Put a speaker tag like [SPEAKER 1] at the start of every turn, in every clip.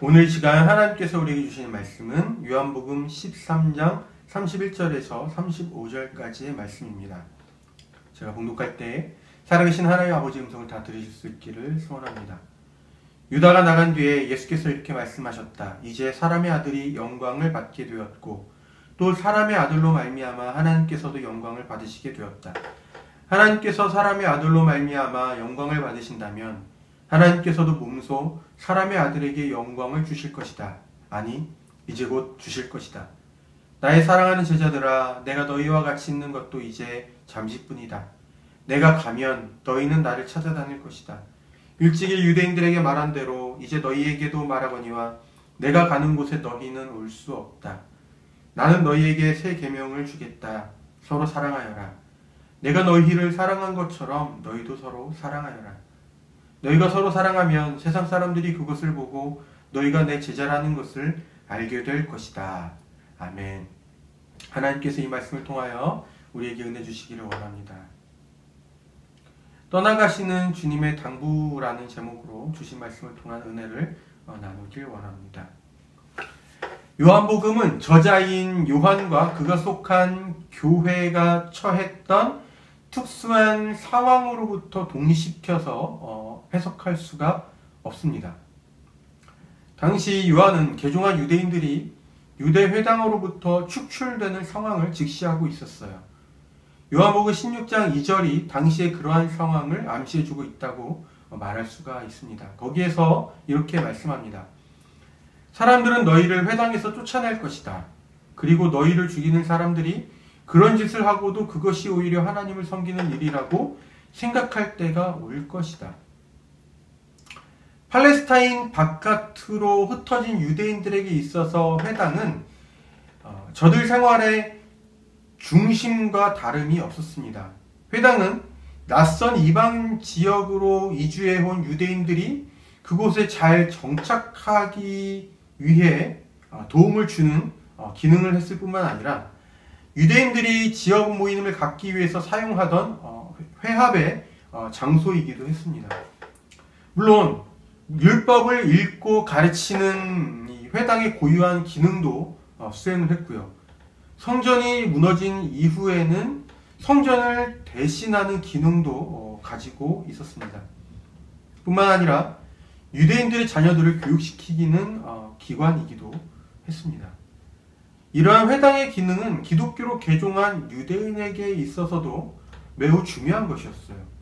[SPEAKER 1] 오늘 이 시간 하나님께서 우리에게 주시는 말씀은 요한복음 13장 31절에서 35절까지의 말씀입니다. 제가 봉독할 때 살아계신 하나님 아버지의 음성을 다 들으실 수 있기를 소원합니다. 유다가 나간 뒤에 예수께서 이렇게 말씀하셨다. 이제 사람의 아들이 영광을 받게 되었고 또 사람의 아들로 말미암아 하나님께서도 영광을 받으시게 되었다. 하나님께서 사람의 아들로 말미암아 영광을 받으신다면 하나님께서도 몸소 사람의 아들에게 영광을 주실 것이다. 아니, 이제 곧 주실 것이다. 나의 사랑하는 제자들아, 내가 너희와 같이 있는 것도 이제 잠시뿐이다. 내가 가면 너희는 나를 찾아다닐 것이다. 일찍이 유대인들에게 말한 대로 이제 너희에게도 말하거니와 내가 가는 곳에 너희는 올 수 없다. 나는 너희에게 새 계명을 주겠다. 서로 사랑하여라. 내가 너희를 사랑한 것처럼 너희도 서로 사랑하여라. 너희가 서로 사랑하면 세상 사람들이 그것을 보고 너희가 내 제자라는 것을 알게 될 것이다. 아멘. 하나님께서 이 말씀을 통하여 우리에게 은혜 주시기를 원합니다. 떠나가시는 주님의 당부라는 제목으로 주신 말씀을 통한 은혜를 나누길 원합니다. 요한복음은 저자인 요한과 그가 속한 교회가 처했던 특수한 상황으로부터 독립시켜서 해석할 수가 없습니다. 당시 요한은 개종한 유대인들이 유대 회당으로부터 축출되는 상황을 직시하고 있었어요. 요한복음 16장 2절이 당시에 그러한 상황을 암시해주고 있다고 말할 수가 있습니다. 거기에서 이렇게 말씀합니다. 사람들은 너희를 회당에서 쫓아낼 것이다. 그리고 너희를 죽이는 사람들이 그런 짓을 하고도 그것이 오히려 하나님을 섬기는 일이라고 생각할 때가 올 것이다. 팔레스타인 바깥으로 흩어진 유대인들에게 있어서 회당은 저들 생활의 중심과 다름이 없었습니다. 회당은 낯선 이방 지역으로 이주해온 유대인들이 그곳에 잘 정착하기 위해 도움을 주는 기능을 했을 뿐만 아니라 유대인들이 지역 모임을 갖기 위해서 사용하던 회합의 장소이기도 했습니다. 물론 율법을 읽고 가르치는 이 회당의 고유한 기능도 수행을 했고요. 성전이 무너진 이후에는 성전을 대신하는 기능도 가지고 있었습니다. 뿐만 아니라 유대인들의 자녀들을 교육시키기는 기관이기도 했습니다. 이러한 회당의 기능은 기독교로 개종한 유대인에게 있어서도 매우 중요한 것이었어요.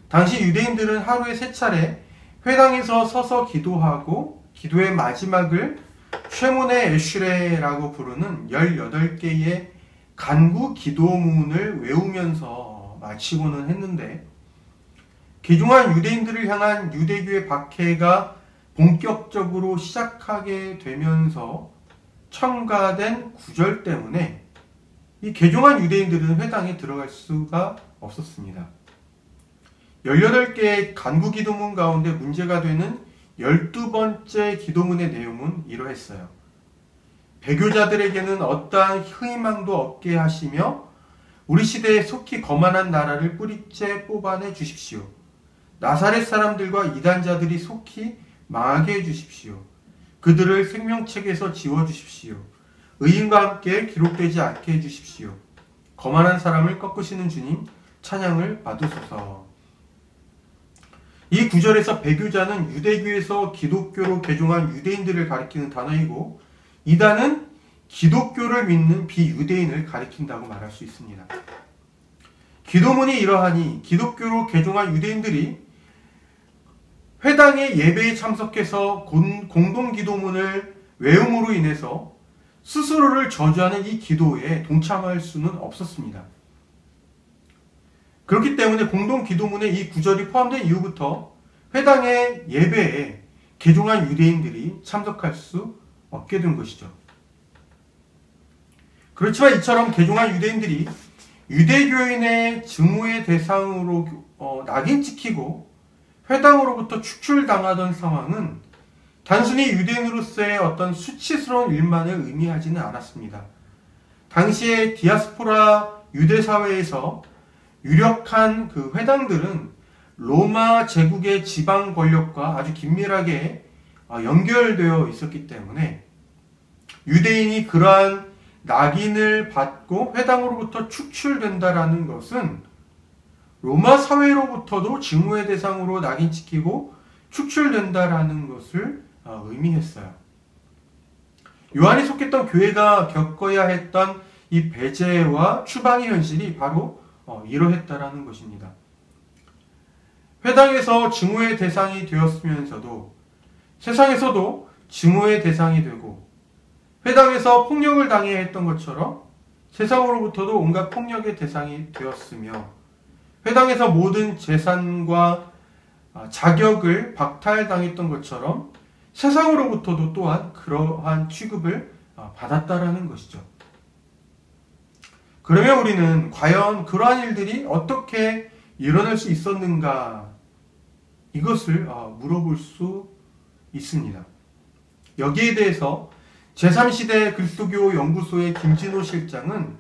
[SPEAKER 1] 당시 유대인들은 하루에 3차례 회당에서 서서 기도하고 기도의 마지막을 쉐몬의 에슈레라고 부르는 18개의 간구 기도문을 외우면서 마치고는 했는데 개종한 유대인들을 향한 유대교의 박해가 본격적으로 시작하게 되면서 첨가된 구절 때문에 이 개종한 유대인들은 회당에 들어갈 수가 없었습니다. 18개의 간구 기도문 가운데 문제가 되는 12번째 기도문의 내용은 이러했어요. 배교자들에게는 어떠한 희망도 없게 하시며 우리 시대에 속히 거만한 나라를 뿌리째 뽑아내 주십시오. 나사렛 사람들과 이단자들이 속히 망하게 해 주십시오. 그들을 생명책에서 지워주십시오. 의인과 함께 기록되지 않게 해주십시오. 거만한 사람을 꺾으시는 주님 찬양을 받으소서. 이 구절에서 배교자는 유대교에서 기독교로 개종한 유대인들을 가리키는 단어이고 이단은 기독교를 믿는 비유대인을 가리킨다고 말할 수 있습니다. 기도문이 이러하니 기독교로 개종한 유대인들이 회당의 예배에 참석해서 공동기도문을 외움으로 인해서 스스로를 저주하는 이 기도에 동참할 수는 없었습니다. 그렇기 때문에 공동기도문에 이 구절이 포함된 이후부터 회당의 예배에 개종한 유대인들이 참석할 수 없게 된 것이죠. 그렇지만 이처럼 개종한 유대인들이 유대교인의 증오의 대상으로 낙인 찍히고 회당으로부터 축출당하던 상황은 단순히 유대인으로서의 어떤 수치스러운 일만을 의미하지는 않았습니다. 당시의 디아스포라 유대 사회에서 유력한 그 회당들은 로마 제국의 지방 권력과 아주 긴밀하게 연결되어 있었기 때문에 유대인이 그러한 낙인을 받고 회당으로부터 축출된다라는 것은 로마 사회로부터도 증오의 대상으로 낙인 찍히고 축출된다라는 것을 의미했어요. 요한이 속했던 교회가 겪어야 했던 이 배제와 추방의 현실이 바로 이러했다라는 것입니다. 회당에서 증오의 대상이 되었으면서도 세상에서도 증오의 대상이 되고 회당에서 폭력을 당해야 했던 것처럼 세상으로부터도 온갖 폭력의 대상이 되었으며 회당에서 모든 재산과 자격을 박탈당했던 것처럼 세상으로부터도 또한 그러한 취급을 받았다라는 것이죠. 그러면 우리는 과연 그러한 일들이 어떻게 일어날 수 있었는가? 이것을 물어볼 수 있습니다. 여기에 대해서 제3시대 그리스도교 연구소의 김진호 실장은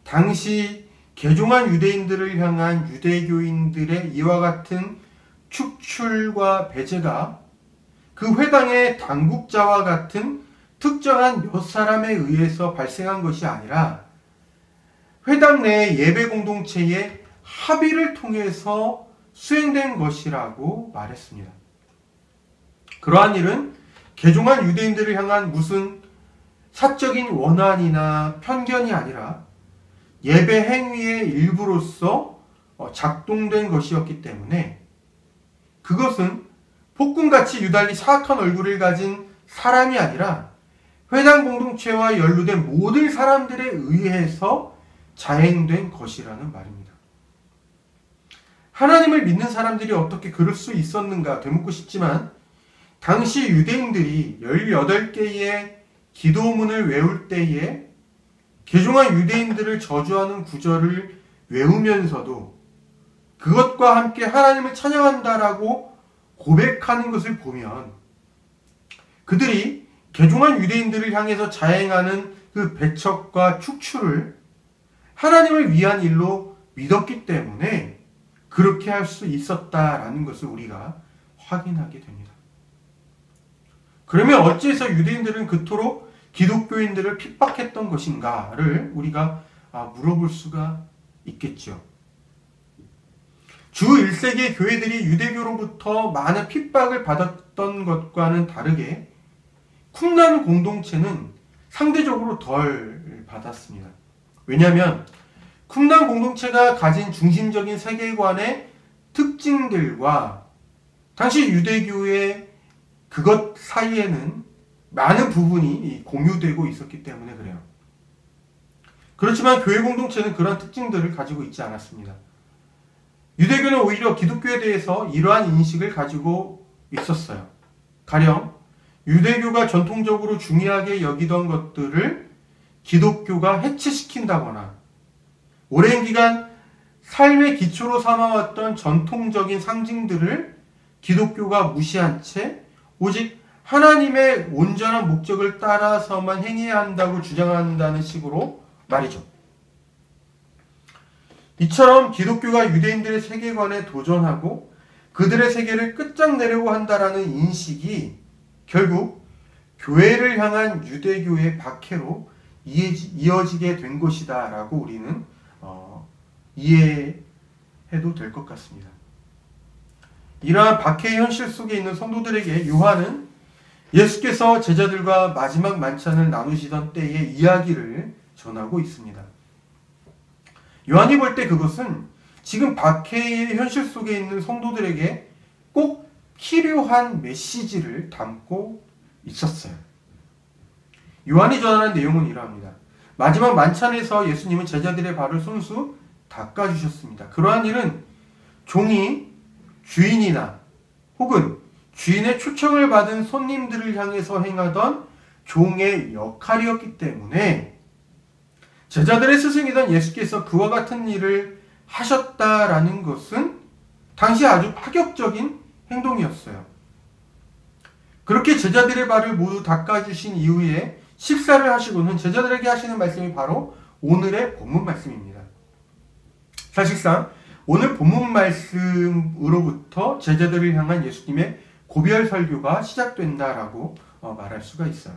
[SPEAKER 1] 당시 개종한 유대인들을 향한 유대교인들의 이와 같은 축출과 배제가 그 회당의 당국자와 같은 특정한 몇 사람에 의해서 발생한 것이 아니라 회당 내 예배 공동체의 합의를 통해서 수행된 것이라고 말했습니다. 그러한 일은 개종한 유대인들을 향한 무슨 사적인 원한이나 편견이 아니라 예배 행위의 일부로서 작동된 것이었기 때문에 그것은 폭군같이 유달리 사악한 얼굴을 가진 사람이 아니라 회당 공동체와 연루된 모든 사람들에 의해서 자행된 것이라는 말입니다. 하나님을 믿는 사람들이 어떻게 그럴 수 있었는가 되묻고 싶지만 당시 유대인들이 18개의 기도문을 외울 때에 개종한 유대인들을 저주하는 구절을 외우면서도 그것과 함께 하나님을 찬양한다라고 고백하는 것을 보면 그들이 개종한 유대인들을 향해서 자행하는 그 배척과 축출을 하나님을 위한 일로 믿었기 때문에 그렇게 할 수 있었다라는 것을 우리가 확인하게 됩니다. 그러면 어찌해서 유대인들은 그토록 기독교인들을 핍박했던 것인가를 우리가 물어볼 수가 있겠죠. 주 1세기 교회들이 유대교로부터 많은 핍박을 받았던 것과는 다르게 쿰란 공동체는 상대적으로 덜 받았습니다. 왜냐하면 쿰란 공동체가 가진 중심적인 세계관의 특징들과 당시 유대교의 그것 사이에는 많은 부분이 공유되고 있었기 때문에 그래요. 그렇지만 교회 공동체는 그런 특징들을 가지고 있지 않았습니다. 유대교는 오히려 기독교에 대해서 이러한 인식을 가지고 있었어요. 가령 유대교가 전통적으로 중요하게 여기던 것들을 기독교가 해체시킨다거나 오랜 기간 삶의 기초로 삼아왔던 전통적인 상징들을 기독교가 무시한 채 오직 하나님의 온전한 목적을 따라서만 행해야 한다고 주장한다는 식으로 말이죠. 이처럼 기독교가 유대인들의 세계관에 도전하고 그들의 세계를 끝장내려고 한다라는 인식이 결국 교회를 향한 유대교의 박해로 이어지게 된 것이다 라고 우리는 이해해도 될 것 같습니다. 이러한 박해의 현실 속에 있는 성도들에게 요한은 예수께서 제자들과 마지막 만찬을 나누시던 때의 이야기를 전하고 있습니다. 요한이 볼 때 그것은 지금 박해의 현실 속에 있는 성도들에게 꼭 필요한 메시지를 담고 있었어요. 요한이 전하는 내용은 이러합니다. 마지막 만찬에서 예수님은 제자들의 발을 손수 닦아주셨습니다. 그러한 일은 종이 주인이나 혹은 주인의 초청을 받은 손님들을 향해서 행하던 종의 역할이었기 때문에 제자들의 스승이던 예수께서 그와 같은 일을 하셨다라는 것은 당시 아주 파격적인 행동이었어요. 그렇게 제자들의 발을 모두 닦아주신 이후에 식사를 하시고는 제자들에게 하시는 말씀이 바로 오늘의 본문 말씀입니다. 사실상 오늘 본문 말씀으로부터 제자들을 향한 예수님의 고별 설교가 시작된다라고 말할 수가 있어요.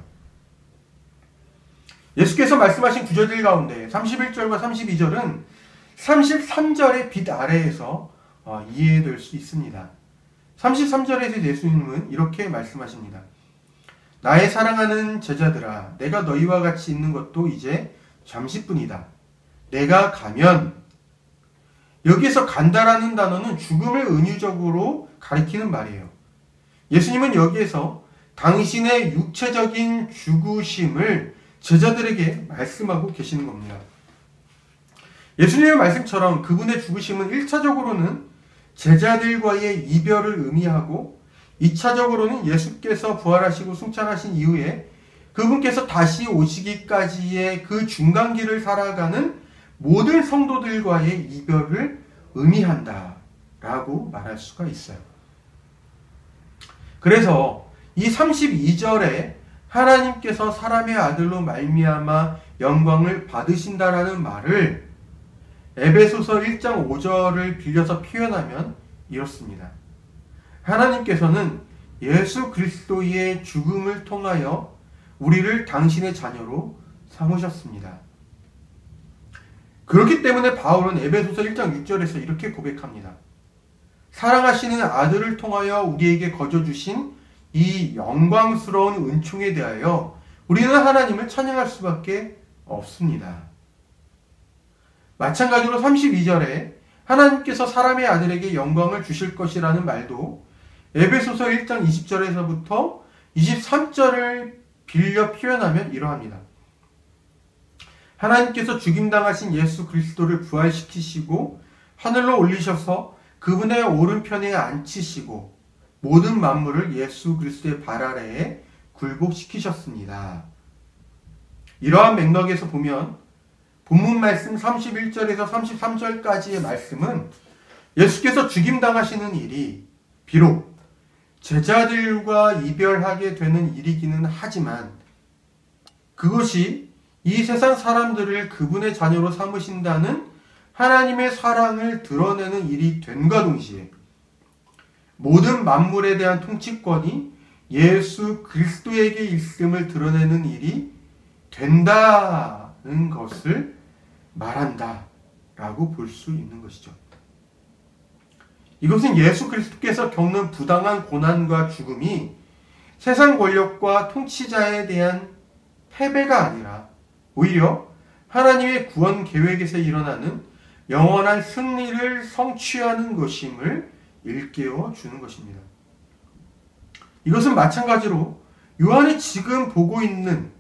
[SPEAKER 1] 예수께서 말씀하신 구절들 가운데 31절과 32절은 33절의 빛 아래에서 이해될 수 있습니다. 33절에서 예수님은 이렇게 말씀하십니다. 나의 사랑하는 제자들아, 내가 너희와 같이 있는 것도 이제 잠시뿐이다. 내가 가면, 여기에서 간다라는 단어는 죽음을 은유적으로 가리키는 말이에요. 예수님은 여기에서 당신의 육체적인 죽으심을 제자들에게 말씀하고 계시는 겁니다. 예수님의 말씀처럼 그분의 죽으심은 1차적으로는 제자들과의 이별을 의미하고 2차적으로는 예수께서 부활하시고 승천하신 이후에 그분께서 다시 오시기까지의 그 중간길을 살아가는 모든 성도들과의 이별을 의미한다라고 말할 수가 있어요. 그래서 이 32절에 하나님께서 사람의 아들로 말미암아 영광을 받으신다라는 말을 에베소서 1장 5절을 빌려서 표현하면 이렇습니다. 하나님께서는 예수 그리스도의 죽음을 통하여 우리를 당신의 자녀로 삼으셨습니다. 그렇기 때문에 바울은 에베소서 1장 6절에서 이렇게 고백합니다. 사랑하시는 아들을 통하여 우리에게 거저 주신 이 영광스러운 은총에 대하여 우리는 하나님을 찬양할 수밖에 없습니다. 마찬가지로 32절에 하나님께서 사람의 아들에게 영광을 주실 것이라는 말도 에베소서 1장 20절에서부터 23절을 빌려 표현하면 이러합니다. 하나님께서 죽임당하신 예수 그리스도를 부활시키시고 하늘로 올리셔서 그분의 오른편에 앉히시고 모든 만물을 예수 그리스도의 발 아래에 굴복시키셨습니다. 이러한 맥락에서 보면 본문 말씀 31절에서 33절까지의 말씀은 예수께서 죽임당하시는 일이 비록 제자들과 이별하게 되는 일이기는 하지만 그것이 이 세상 사람들을 그분의 자녀로 삼으신다는 하나님의 사랑을 드러내는 일이 됨과 동시에 모든 만물에 대한 통치권이 예수 그리스도에게 있음을 드러내는 일이 된다는 것을 말한다라고 볼 수 있는 것이죠. 이것은 예수 그리스도께서 겪는 부당한 고난과 죽음이 세상 권력과 통치자에 대한 패배가 아니라 오히려 하나님의 구원 계획에서 일어나는 영원한 승리를 성취하는 것임을 일깨워 주는 것입니다. 이것은 마찬가지로 요한이 지금 보고 있는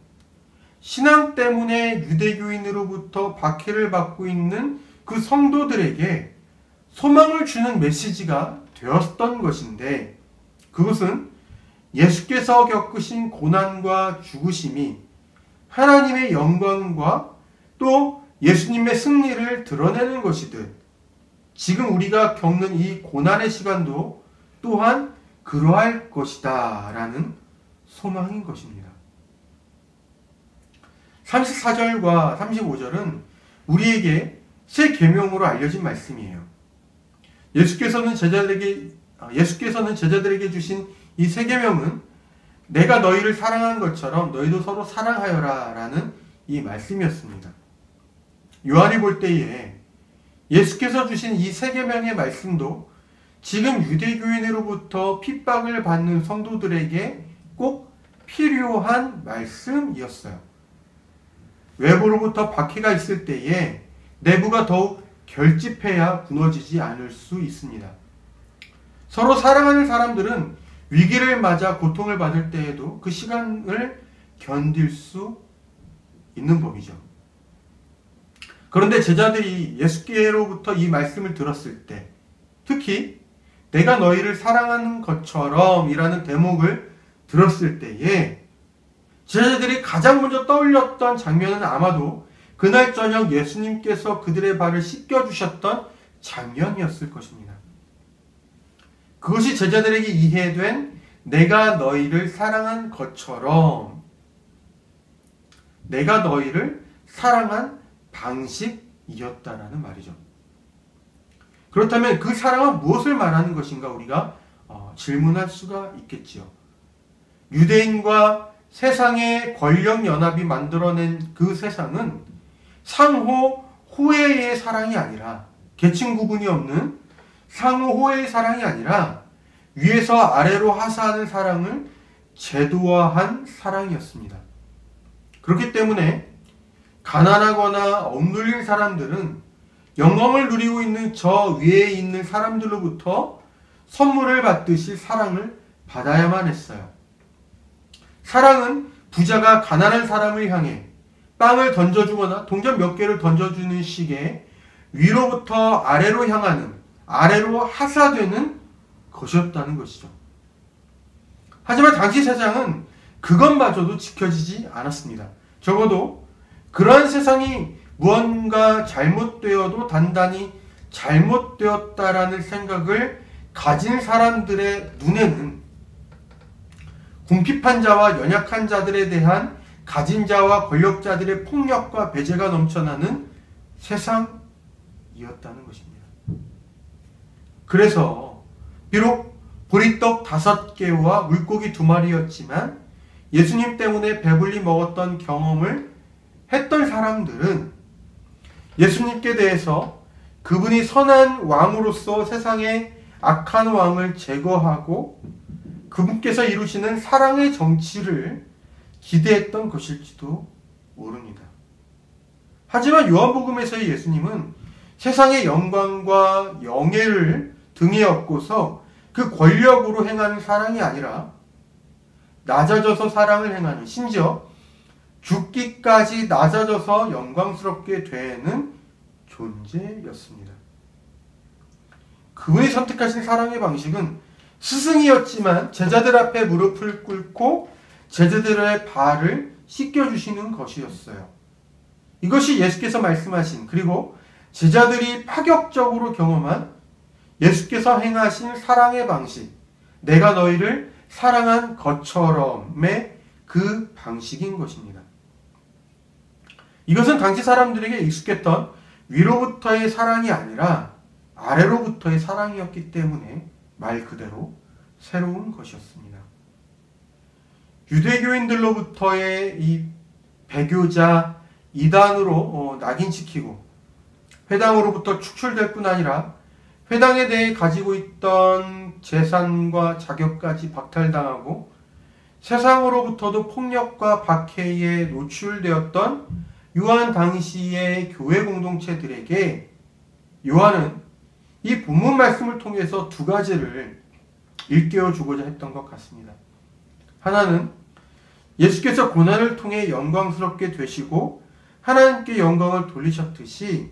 [SPEAKER 1] 신앙 때문에 유대교인으로부터 박해를 받고 있는 그 성도들에게 소망을 주는 메시지가 되었던 것인데 그것은 예수께서 겪으신 고난과 죽으심이 하나님의 영광과 또 예수님의 승리를 드러내는 것이듯 지금 우리가 겪는 이 고난의 시간도 또한 그러할 것이다 라는 소망인 것입니다. 34절과 35절은 우리에게 새 계명으로 알려진 말씀이에요. 예수께서는 제자들에게 주신 이 새 계명은 내가 너희를 사랑한 것처럼 너희도 서로 사랑하여라 라는 이 말씀이었습니다. 요한이 볼 때에 예수께서 주신 이 새 계명의 말씀도 지금 유대교인으로부터 핍박을 받는 성도들에게 꼭 필요한 말씀이었어요. 외부로부터 박해가 있을 때에 내부가 더욱 결집해야 무너지지 않을 수 있습니다. 서로 사랑하는 사람들은 위기를 맞아 고통을 받을 때에도 그 시간을 견딜 수 있는 법이죠. 그런데 제자들이 예수께로부터 이 말씀을 들었을 때 특히 내가 너희를 사랑하는 것처럼 이라는 대목을 들었을 때에 제자들이 가장 먼저 떠올렸던 장면은 아마도 그날 저녁 예수님께서 그들의 발을 씻겨주셨던 장면이었을 것입니다. 그것이 제자들에게 이해된 내가 너희를 사랑한 것처럼 내가 너희를 사랑한 방식이었다라는 말이죠. 그렇다면 그 사랑은 무엇을 말하는 것인가 우리가 질문할 수가 있겠지요. 유대인과 세상의 권력연합이 만들어낸 그 세상은 상호 호혜의 사랑이 아니라, 계층 구분이 없는 상호 호혜의 사랑이 아니라 위에서 아래로 하사하는 사랑을 제도화한 사랑이었습니다. 그렇기 때문에 가난하거나 억눌린 사람들은 영광을 누리고 있는 저 위에 있는 사람들로부터 선물을 받듯이 사랑을 받아야만 했어요. 사랑은 부자가 가난한 사람을 향해 빵을 던져주거나 동전 몇 개를 던져주는 식의 위로부터 아래로 향하는, 아래로 하사되는 것이었다는 것이죠. 하지만 당시 세상은 그것마저도 지켜지지 않았습니다. 적어도 그러한 세상이 무언가 잘못되어도 단단히 잘못되었다라는 생각을 가진 사람들의 눈에는 궁핍한 자와 연약한 자들에 대한 가진 자와 권력자들의 폭력과 배제가 넘쳐나는 세상이었다는 것입니다. 그래서 비록 보리떡 5개와 물고기 2마리였지만 예수님 때문에 배불리 먹었던 경험을 했던 사람들은 예수님께 대해서 그분이 선한 왕으로서 세상의 악한 왕을 제거하고 그분께서 이루시는 사랑의 정치를 기대했던 것일지도 모릅니다. 하지만 요한복음에서의 예수님은 세상의 영광과 영예를 등에 업고서 그 권력으로 행하는 사랑이 아니라 낮아져서 사랑을 행하는, 심지어 죽기까지 낮아져서 영광스럽게 되는 존재였습니다. 그분이 선택하신 사랑의 방식은 스승이었지만 제자들 앞에 무릎을 꿇고 제자들의 발을 씻겨주시는 것이었어요. 이것이 예수께서 말씀하신, 그리고 제자들이 파격적으로 경험한 예수께서 행하신 사랑의 방식, 내가 너희를 사랑한 것처럼의 그 방식인 것입니다. 이것은 당시 사람들에게 익숙했던 위로부터의 사랑이 아니라 아래로부터의 사랑이었기 때문에 말 그대로 새로운 것이었습니다. 유대교인들로부터의 이 배교자 이단으로 낙인시키고 회당으로부터 축출될 뿐 아니라 회당에 대해 가지고 있던 재산과 자격까지 박탈당하고 세상으로부터도 폭력과 박해에 노출되었던 요한 당시의 교회 공동체들에게 요한은 이 본문 말씀을 통해서 2가지를 일깨워 주고자 했던 것 같습니다. 하나는 예수께서 고난을 통해 영광스럽게 되시고 하나님께 영광을 돌리셨듯이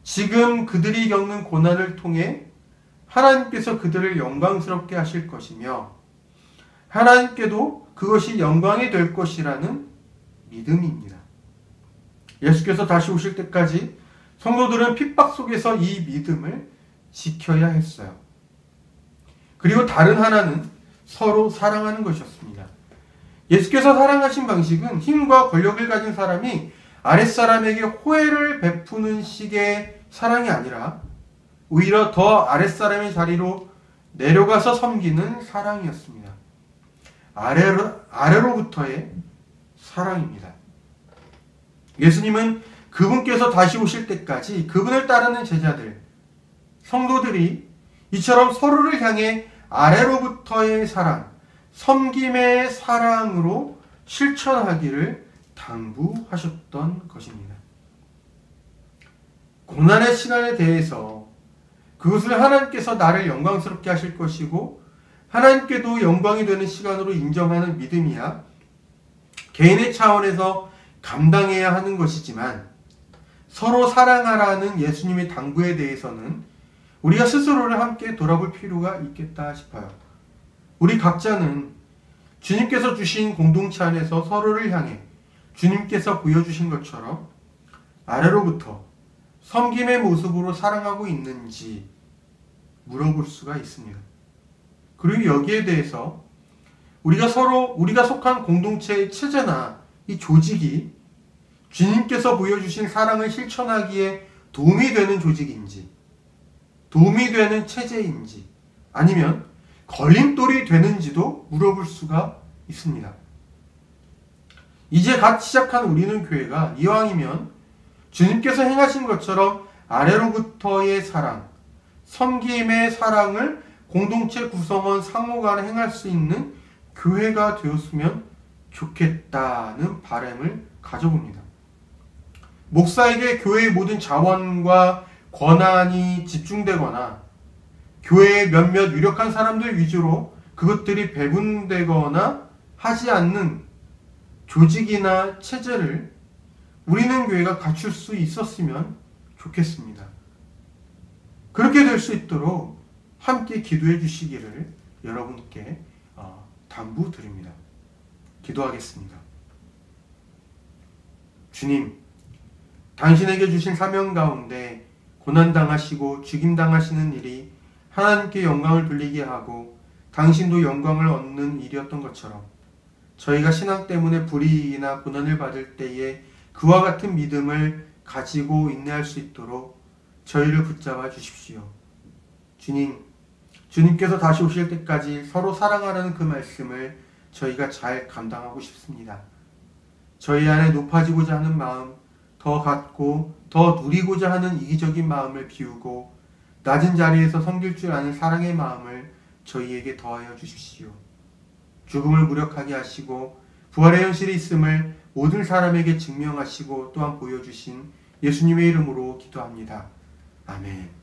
[SPEAKER 1] 지금 그들이 겪는 고난을 통해 하나님께서 그들을 영광스럽게 하실 것이며 하나님께도 그것이 영광이 될 것이라는 믿음입니다. 예수께서 다시 오실 때까지 성도들은 핍박 속에서 이 믿음을 지켜야 했어요. 그리고 다른 하나는 서로 사랑하는 것이었습니다. 예수께서 사랑하신 방식은 힘과 권력을 가진 사람이 아랫사람에게 호혜를 베푸는 식의 사랑이 아니라 오히려 더 아랫사람의 자리로 내려가서 섬기는 사랑이었습니다. 아래로부터의 사랑입니다. 예수님은 그분께서 다시 오실 때까지 그분을 따르는 제자들, 성도들이 이처럼 서로를 향해 아래로부터의 사랑, 섬김의 사랑으로 실천하기를 당부하셨던 것입니다. 고난의 시간에 대해서 그것을 하나님께서 나를 영광스럽게 하실 것이고 하나님께도 영광이 되는 시간으로 인정하는 믿음이야 개인의 차원에서 감당해야 하는 것이지만 서로 사랑하라는 예수님의 당부에 대해서는 우리가 스스로를 함께 돌아볼 필요가 있겠다 싶어요. 우리 각자는 주님께서 주신 공동체 안에서 서로를 향해 주님께서 보여주신 것처럼 아래로부터 섬김의 모습으로 사랑하고 있는지 물어볼 수가 있습니다. 그리고 여기에 대해서 우리가 속한 공동체의 체제나 이 조직이 주님께서 보여주신 사랑을 실천하기에 도움이 되는 조직인지, 도움이 되는 체제인지, 아니면 걸림돌이 되는지도 물어볼 수가 있습니다. 이제 갓 시작한 우리는 교회가 이왕이면 주님께서 행하신 것처럼 아래로부터의 사랑, 섬김의 사랑을 공동체 구성원 상호간에 행할 수 있는 교회가 되었으면 좋겠다는 바람을 가져봅니다. 목사에게 교회의 모든 자원과 권한이 집중되거나 교회의 몇몇 유력한 사람들 위주로 그것들이 배분되거나 하지 않는 조직이나 체제를 우리는 교회가 갖출 수 있었으면 좋겠습니다. 그렇게 될 수 있도록 함께 기도해 주시기를 여러분께 당부드립니다. 기도하겠습니다. 주님, 당신에게 주신 사명 가운데 고난당하시고 죽임당하시는 일이 하나님께 영광을 돌리게 하고 당신도 영광을 얻는 일이었던 것처럼 저희가 신앙 때문에 불이익이나 고난을 받을 때에 그와 같은 믿음을 가지고 인내할 수 있도록 저희를 붙잡아 주십시오. 주님, 주님께서 다시 오실 때까지 서로 사랑하라는 그 말씀을 저희가 잘 감당하고 싶습니다. 저희 안에 높아지고자 하는 마음, 더 갖고 더 누리고자 하는 이기적인 마음을 비우고 낮은 자리에서 섬길 줄 아는 사랑의 마음을 저희에게 더하여 주십시오. 죽음을 무력하게 하시고 부활의 현실이 있음을 모든 사람에게 증명하시고 또한 보여주신 예수님의 이름으로 기도합니다. 아멘.